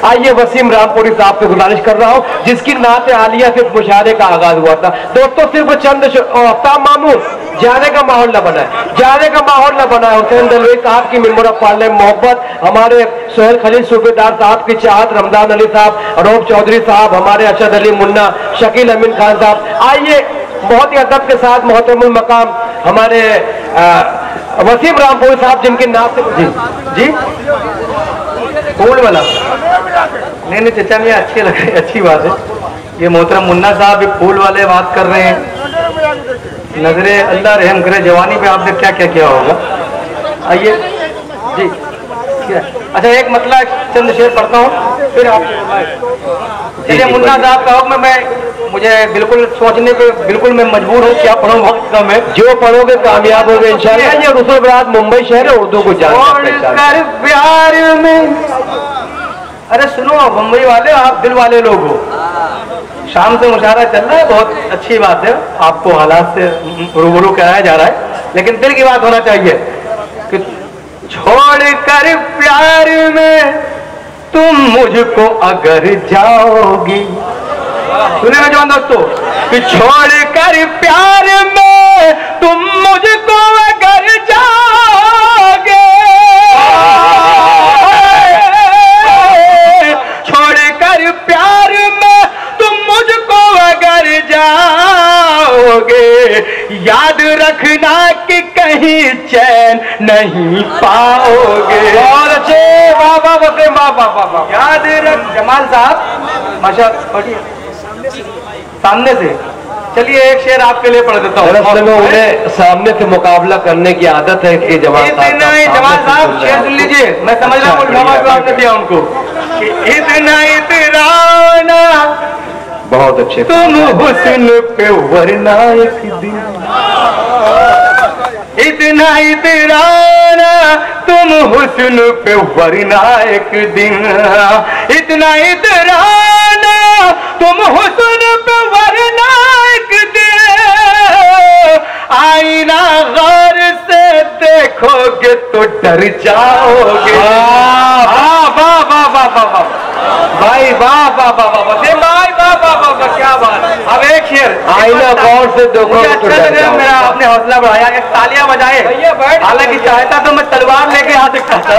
आइए वसीम रामपुरी साहब से गुजारिश कर रहा हूं, जिसकी नाते आलिया से मुशायरे का आगाज हुआ था। दोस्तों सिर्फ चंद आफ्ताब मामून जाने का माहौल न बनाए, जाने का माहौल न बनाए। हुसैन दलवी साहब की मिंबर ऑफ पार्लियामेंट मोहब्बत, हमारे सोहेल खलील सूबेदार साहब की चाहत, रमजान अली साहब, रऊफ चौधरी साहब, हमारे अरशद अली मुन्ना, शकील अमीन खान साहब। आइए बहुत ही अदब के साथ मोहतरमुल मकाम हमारे वसीम रामपुरी साहब, जिनके नाम से जी फूल वाला नहीं चचा मियाँ अच्छी लग रही, अच्छी बात है। ये मोहतरम मुन्ना साहब भी फूल वाले बात कर रहे हैं। नजरे अल्लाह रहम करे, जवानी पे आपने क्या क्या किया होगा। आइए जी क्या, अच्छा एक मतलब चंद शेर पढ़ता हूँ फिर आप। चलिए मुन्ना साहब का हुक्म मैं मुझे बिल्कुल सोचने पे बिल्कुल मैं मजबूर हूँ, क्या पढ़ूँ वक्त कम है। जो पढ़ोगे कामयाब होगे इंशाल्लाह। ये रसूलबाद मुंबई शहर है, उर्दू को जानते प्यार में। अरे सुनो मुंबई वाले, आप दिल वाले लोग हो। शाम से मुशायरा चल रहा है, बहुत अच्छी बात है, आपको हालात से रूबरू कराया जा रहा है, लेकिन दिल की बात होना चाहिए कि छोड़ कर प्यार में तुम मुझको अगर जाओगी, सुनेगा जवान दोस्तों, कि छोड़ कर प्यार में तुम मुझको अगर जाओगे, छोड़ कर प्यार में तुम मुझको अगर जाओगे, याद रखना कि कहीं चैन नहीं पाओगे। और अच्छे वाह वाह वाह वाह वाह, याद रख जमाल साहब माशाअल्लाह सामने से। चलिए एक शेर आपके लिए पढ़ देता हूँ। उन्हें सामने से मुकाबला करने की आदत है कि जमाल साहब शेर सुन लीजिए, मैं समझ रहा हूँ आपने दिया उनको कि इतना इतराना बहुत अच्छे तुम हुस्न पे वरना एक दिन, इतना इतराना तुम हुस्न पे वरना एक दिन, इतना इतराना तुम हुस्न पे वरना एक दिन, आईना गौर से देखोगे तो डर जाओगे। वाह वाह वाह वाह वाह भाई, वाह वाह वाह वाह भाई, वाह वाह वाह, क्या बात। अब एक शेर आईना गौर से देखोगे तो डर जाओगे। मेरा आपने हौसला बढ़ाया, एक तालियां बजाए। हालांकि चाहता तो मैं तलवार लेके आ सकता था,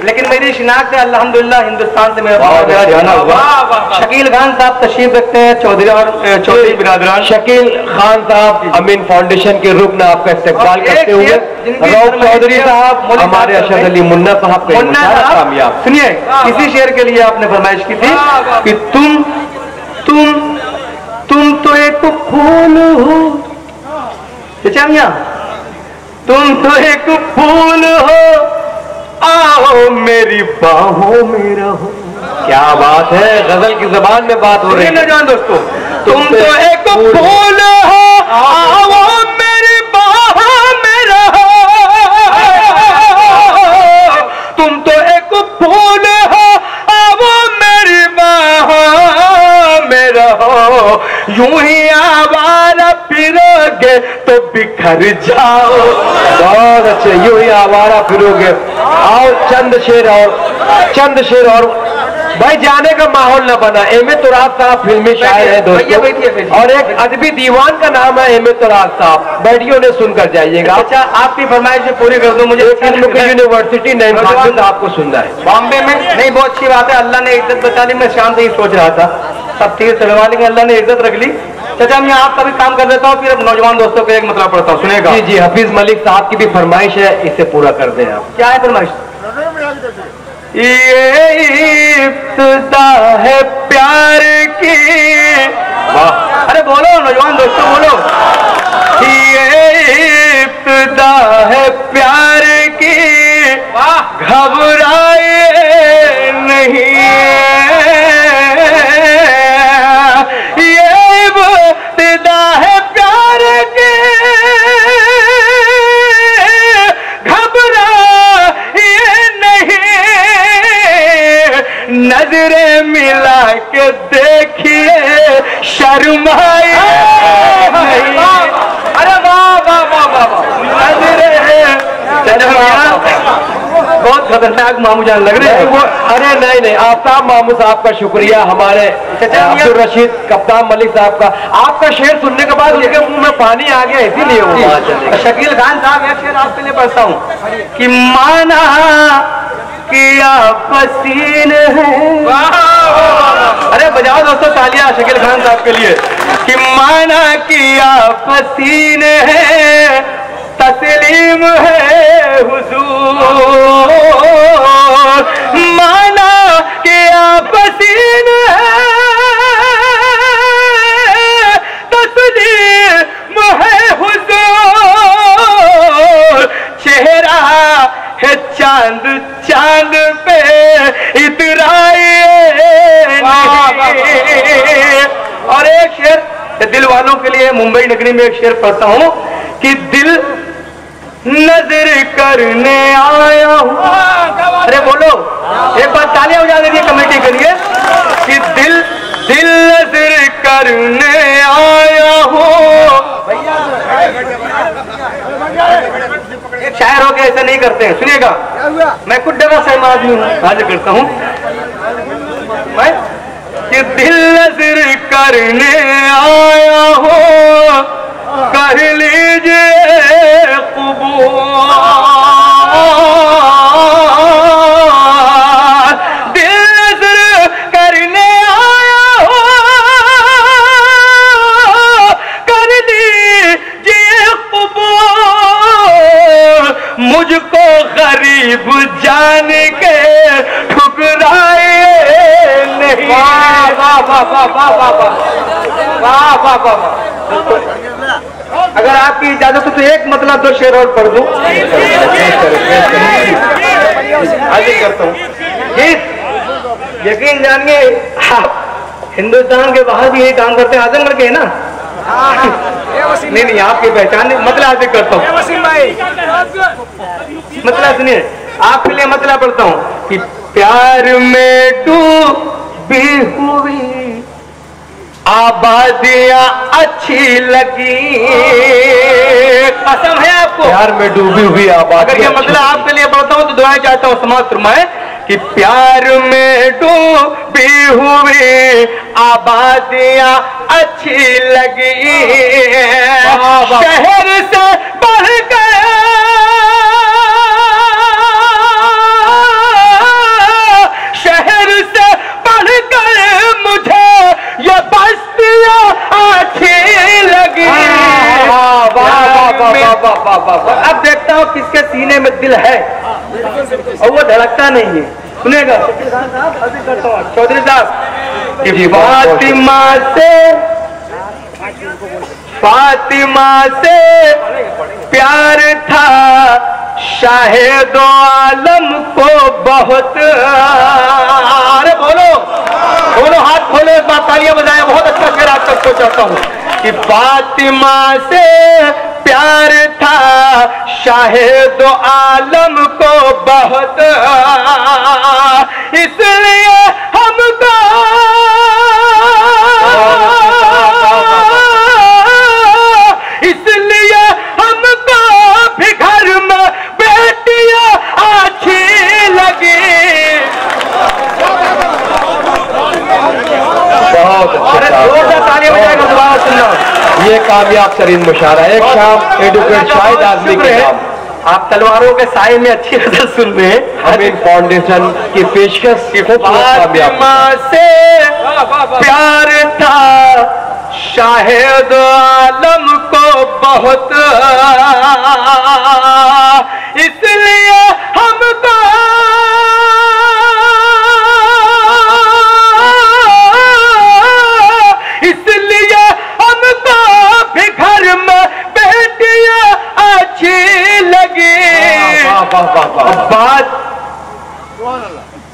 लेकिन मेरी शिनाख्त है अल्हम्दुलिल्लाह हिंदुस्तान से मेरा जाना हुआ। शकील खान साहब तशरीफ रखते हैं, चौधरी और चौधरी बिरादरान। शकील खान साहब अमीन फाउंडेशन के रुकन आपका इस्तेमाल करते हुए, रऊफ चौधरी साहब, हमारे अरशद अली मुन्ना साहब का कामयाब। सुनिए इसी शेर के लिए आपने फरमाइश की थी कि तुम तो एक फूल हो चचा मियां, तुम तो एक फूल हो, आओ मेरी बाहों में रहो। क्या बात है, गजल की जबान में बात हो रही है जान दोस्तों। तुम तो एक फूल हो, आओ मेरी बाहों में रहो, तुम तो एक फूल हो, आओ मेरी बाहों में रहो, यूं ही आवारा फिरोगे तो बिखर जाओ। बहुत अच्छे, यूं ही आवारा फिरोगे। आओ चंद शेर और भाई, जाने का माहौल न बना। एम.ए. तुराब साहब फिल्मी शायर है दोस्तों, और एक अदबी दीवान का नाम है एम.ए. तुराब साहब। बैठिए उन्हें सुनकर जाइएगा। अच्छा आपकी फरमाइश पूरी कर दो मुझे। यूनिवर्सिटी नहीं आपको सुनना है बॉम्बे में। नहीं बहुत अच्छी बात है, अल्लाह ने इज्जत बचा ली। मैं शाम से ही सोच रहा था सब तीर चलवा लेंगे, अल्लाह ने इज्जत रख ली। चाचा मैं आपका भी काम कर देता हूँ, फिर नौजवान दोस्तों को एक मतलब पढ़ता हूँ, सुनेगा। जी जी, हफीज मलिक साहब की भी फरमाइश है, इसे पूरा कर दें आप। क्या है फरमाइश? ये इब्तिदा है प्यार की। वाह, अरे बोलो नौजवान दोस्तों बोलो। ये इब्तिदा है प्यार की, घबराए नहीं नजरें मिला के देखिए शर्माए नहीं। अरे वाह वाह वाह वाह वाह, बहुत खतरनाक मामू जान लग रहे हैं वो। अरे नहीं नहीं, आफ्ताब मामू साहब का शुक्रिया, हमारे अब्दुल रशीद कप्तान मलिक साहब का। आपका शेर सुनने के बाद उनके मुंह में पानी आ गया, इसीलिए वो। शकील खान साहब एक शेर आपके लिए पढ़ता हूँ कि माना किया पसीन है। अरे बजाओ दोस्तों तालियां शकील खान साहब के लिए कि माना किया पसीन है, तस्लीम है हुजूर, माना किया पसीन है, तस्लीम है हुजूर, चेहरा है चांद, चांद पे इतराए नहीं। और एक शेर दिल वालों के लिए मुंबई नगरी में एक शेर पढ़ता हूं कि दिल नजर करने आया हूं। अरे बोलो एक बार तालियां बजा दीजिए कमेटी के लिए कि दिल दिल नजर करने आया हूं। एक शायर होकर ऐसा नहीं करते हैं, सुनिएगा। मैं कुछ डरा सहम आदमी हूं, हाजिर करता हूं मैं कि दिल नजर करने आया हूं, कर लीजिए कबूल, दिल नजर करने आया हूं, कर लीजिए कबूल, मुझको गरीब जान के ठुकराए नहीं। वाह वाह वाह वाह वाह वाह वाह वाह वाह वाह। अगर आपकी इजाजत हो तो एक मतलब दो शेर और पढ़ दूं। हाजिर करता हूँ। यकीन जानिए आप हिंदुस्तान के बाहर भी यही काम करते हैं, आजमगढ़ के है ना? नहीं नहीं आपकी पहचान नहीं, मतलब हाजिर करता हूँ। मतलब सुनिए आपके लिए मतलब पढ़ता हूँ कि प्यार में डूबी हुई आबादियां अच्छी लगी, कसम है आपको प्यार में डूबी हुई आबादी। अगर ये मतलब आपके लिए पढ़ता हूँ तो दुआएं चाहता हूँ समाज फरमाए कि प्यार में डूबी हुई आबादियां अच्छी लगी, शहर से बढ़ गए शहर से बढ़ गए मुझे ये बस्तियां अच्छी लगी। अब देखता हूँ किसके सीने में दिल है और वो धड़कता नहीं है। सुनेगा चौधरी साहब कि फातिमा से प्यार था शाहिद आलम को बहुत। अरे बोलो दोनों हाथ खोले, इस बार तालियां बजाएं। बहुत अच्छा शेर आप तक पहुंचाता हूं कि फातिमा से प्यार था शाहिद आलम को बहुत, इसलिए हमको इसलिए हमको भी घर में बेटियां अच्छी लगी। बहुत अच्छा तालियां बजाएगा दोबारा सुनना। ये कामयाब तरीन मुशायरा, एक शाम एडुकेट शायद आदमी के नाम। आप तलवारों के साए में अच्छी नजर सुन रहे हैं। अमीन फाउंडेशन की पेशकश की फातिमा से प्यार था शाहिद आलम को बहुत, इसलिए हमको इसलिए हमको भी घर में बेटियां अच्छी लगी। बात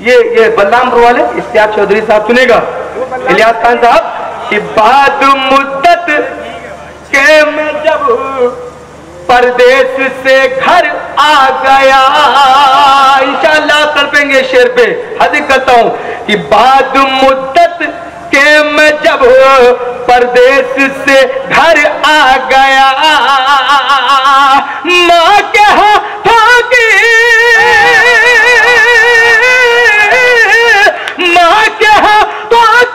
ये बलरामपुर वाले इश्तियाक चौधरी साहब सुनेगा, इलियास खान साहब कि बाद मुद्दत के मैं जब परदेश से घर आ गया। इंशाअल्लाह तड़पेंगे शेर पे। हाजिर करता हूं कि बाद मुद्दत के मैं जब परदेश से घर आ गया, माँ के हाथों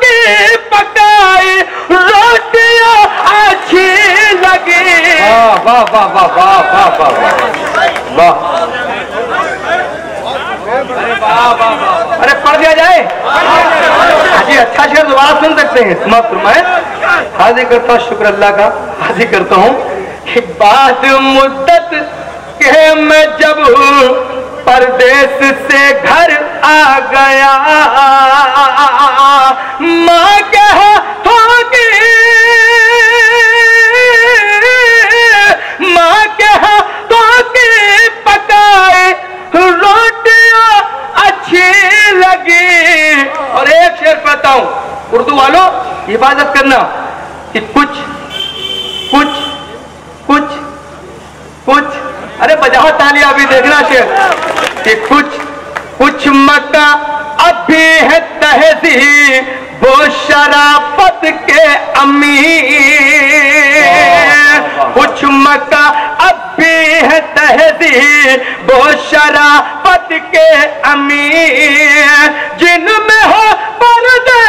की पकाई रोटियां अच्छी लगी। वाह वाह वाह वाह वाह वाह वाह वाह। अरे पढ़ दिया जाए जी, अच्छा शेर दोबारा सुन सकते हैं। समाप्त फरमाएं। हाजिर करता हूँ, शुक्र अल्लाह का। हाजिर करता हूँ कि बाद मुद्दत के मैं जब परदेश से घर आ गया, माँ के हाथों की पकाई रोटियां अच्छी लगी। और एक शेर पढ़ता हूं, उर्दू वालों हिफाजत करना कि कुछ कुछ कुछ कुछ, अरे बजाओ तालियां भी, देखना शेर कि कुछ कुछ मक्का अभी है तहजीब वो शराफत के अमीर। कुछ मक्का अभी है तहजीब वो शराफत के अमीर, जिनमें हो पर्दे,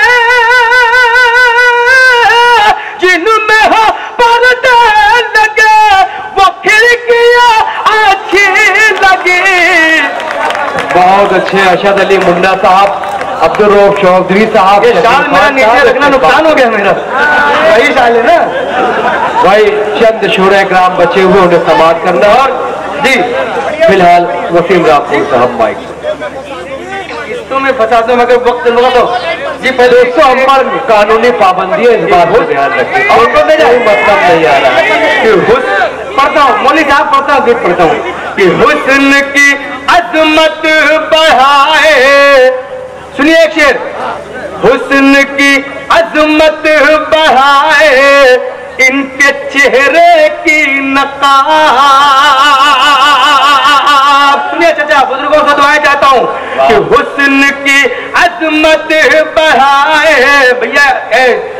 जिनमें हो पर्दे लगे वो खिड़कियां अच्छी लगी। बहुत अच्छे अरशद अली मुन्ना साहब, अब्दुल रऊफ चौधरी साहब। ये शाल मेरा नीचे रखना नुकसान हो गया मेरा, वही शाल है ना भाई। चंद शोरे ग्राम बचे हुए, उन्हें समाप्त करना। और जी फिलहाल वसीम रामपुर साहब माइक। किस्तों में फंसाते मगर वक्त लगा तो जी पहले 100 कानूनी पाबंदी है, इस बात को ध्यान रखें। और कोई मतलब नहीं आ रहा है कि पढ़ता हूँ, मौली साहब पढ़ता हूँ, गीत पढ़ता हूँ कि हुस्न की अजमत बढ़ाए। सुनिए एक शेर, हुस्न की अजमत बढ़ाए इनके चेहरे की नकाब। सुनिए चाचा, बुजुर्गों से दुआएं चाहता हूँ कि हुस्न की अजमत बढ़ाए। भैया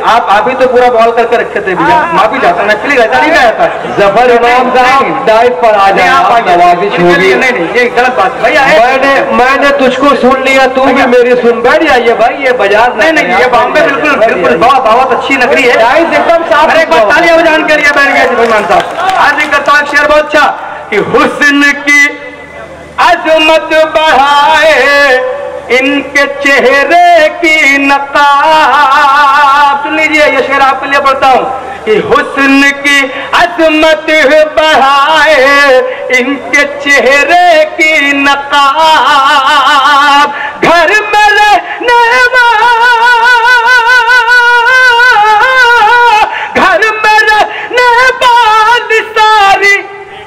आप ही तो पूरा बॉल करके रखे थे भैया, माफी चाहता हूँ, एक्चुअली ऐसा नहीं रहता। जफर इमाम साहब डाइट पर आ जाए, नवाजिश होगी। नहीं, ये गलत बात भैया। मैंने तुझको सुन लिया, तू भी मेरी सुन। बैठ जाइए भाई, ये बाजार नहीं, ये बॉम्बे बिल्कुल बिल्कुल बहुत अच्छी नगरी है, एकदम साफ। एक बार तालियां बजान के लिए बैठ गए भगवान साहब। आज करता हूँ शेर बहुत अच्छा कि हुस्न की अजमत बढ़ाए इनके चेहरे की नकाब। सुन लीजिए, ये शेर आपके लिए पढ़ता हूँ कि हुस्न की अजमत बढ़ाए इनके चेहरे की नकाब। घर में रहने वाली सारी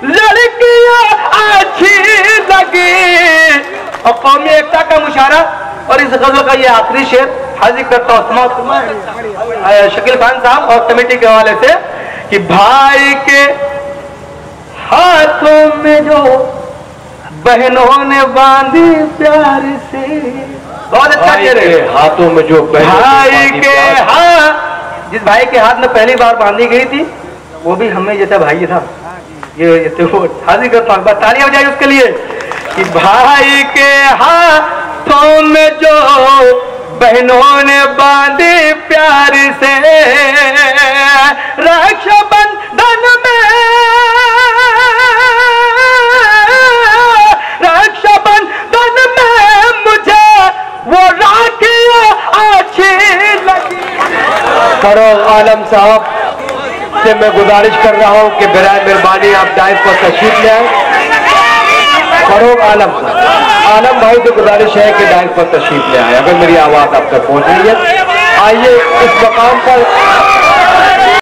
लड़कियां अच्छी लगी। और कौमी एकता का मुशारा। और इस गजल का ये आखिरी शेर हाजिर करता हूँ शकील खान साहब और कमेटी के हवाले से कि भाई के हाथों में जो बहनों ने बांधी प्यार से। बहुत अच्छा शेर है। हाथों में जो भाई के हाथ, जिस भाई के हाथ में पहली बार बांधी गई थी वो भी हमें जैसा भाई था। ये हाजिर करता हूँ, तालियां बजाइए उसके लिए कि भाई के हाथों में जो बहनों ने बांधी प्यार से, रक्षाबंधन में मुझे वो राखियां अच्छी लगी। फरोग आलम साहब से मैं गुजारिश कर रहा हूं कि बराए मेहरबानी आप डाइस पर तशरीफ ले आए। फरोग आलम भाई से गुजारिश है कि डाइस पर तशरीफ ले आए, अगर मेरी आवाज आप तक पहुंच रही है। आइए इस मकाम पर